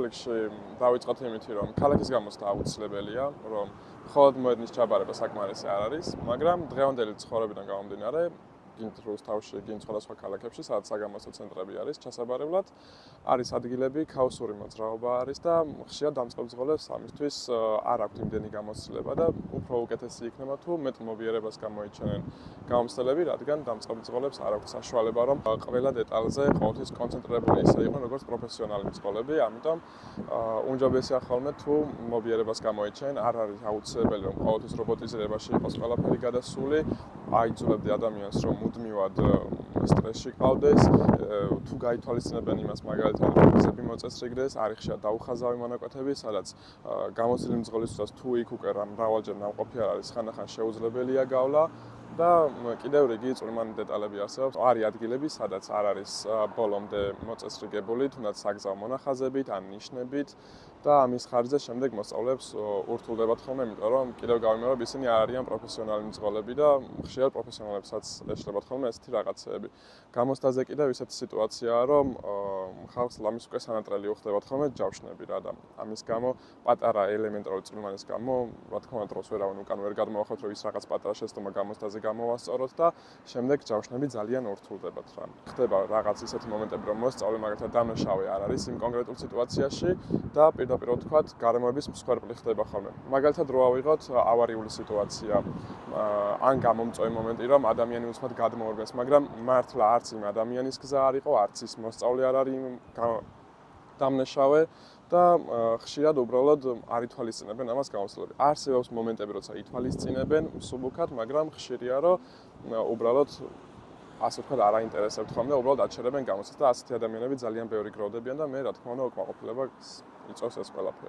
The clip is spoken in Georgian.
რიგში დავიწყოთ იმით, რომ ქალაქის გამოსვლა აუცილებელია, რომ მხოლოდ მოედნის ჩაბარება საკმარისი არ არის, მაგრამ დღევანდელი ცხოვრებიდან გამომდინარე, გინდ რუსთავში, გინდ სხვადასხვა ქალაქებში, სადაც საგამოსვლა ცენტრები არის ჩასაბარებლად, არის ადგილები, ქაოსური მოძრაობა არის და ხშირად დამწყებძღოლებს ამისთვის არ აქვთ იმდენი გამოცდილება და უფრო უკეთესი იქნება თუ მეტ მობიერებას გამოიჩენენ გამომცდელები, რადგან დამწყებძღოლებს არ აქვთ საშუალება, რომ ყველა დეტალზე ყოველთვის კონცენტრირებული ისე იყვნენ, როგორც პროფესიონალი მძღოლები, ამიტომ უმჯობესია ხოლმე თუ მობიერებას გამოიჩენენ, არ არის აუცილებელი, რომ ყოველთვის რობოტიზირებაში იყოს ყველაფერი გადასული, აიძულებდი ადამიანს, რომ მუდმივად სტრესში ყავდეს, თუ გაითვალისწინებენ იმას, მაგალითად, ვიზები მოწესრიგდეს, არის ხშირად დაუხაზავი მონაკვეთები, სადაც გამოცდილი მძღოლისთვისაც თუ იქ უკვე მრავალჯერ ნამყოფი არ არის, ხანდახან შეუძლებელია გავლა და კიდევ რიგი წვრილმანი დეტალები არსებობს. არის ადგილები, სადაც არ არის ბოლომდე მოწესრიგებული, თუნდაც საგზაო მონახაზებით ან ნიშნებით და ამის ხარჯზე შემდეგ მოსწავლეებს ურთულდებათ ხოლმე, იმიტომ რომ კიდევ გავიმეორებ, ისინი არ არიან პროფესიონალი მძღოლები და ხშირად პროფესიონალებსაც ეშლებათ ხოლმე ესეთი რაღაცეები. გამოცდაზე კიდევ ისეთი სიტუაციაა, რომ ხალხს ლამის უკვე სანატრელი უხდებათ ხოლმე ჯავშნები რა და ამის გამო პატარა ელემენტარული წვრილმანის გამო, რა თქმა უნდა, დროს ვერავინ უკან ვერ გადმოვახოთ, რომ ის რაღაც პატარა შეცდომა გამოცდაზე გამოვასწოროთ და შემდეგ ჯავშნები ძალიან ურთულდებათ რა. ხდება რაღაც ისეთი მომენტები, რომ მოსწავლე მაგალითად დამნაშავე არ არის იმ კონკრეტულ სიტუაციაში და პირდაპირ ვთქვათ, გარემოების მსხვერპლი ხდება ხოლმე. მაგალითად რო ავიღოთ ავარიული სიტუაცია, ან გამომწვევი მომენტი, რომ ადამიანი უცბად გადმოორბეს, მაგრამ მართლა არც იმ ადამიანის გზა არ იყო, არც ის მოსწავლე არ არის დამნაშავე და ხშირად უბრალოდ არ ითვალისწინებენ ამას გამოცდილები. არსებობს მომენტები, როცა ითვალისწინებენ მსუბუქად, მაგრამ ხშირია, რომ უბრალოდ ასე ვთქვათ, არ აინტერესებთ ხოლმე, უბრალოდ აჩერებენ გამოცდას და ასეთი ადამიანები ძალიან ბევრი გროვდებიან და მე რა თქმა უნდა უკმაყოფილება იწვევს ეს ყველაფერი.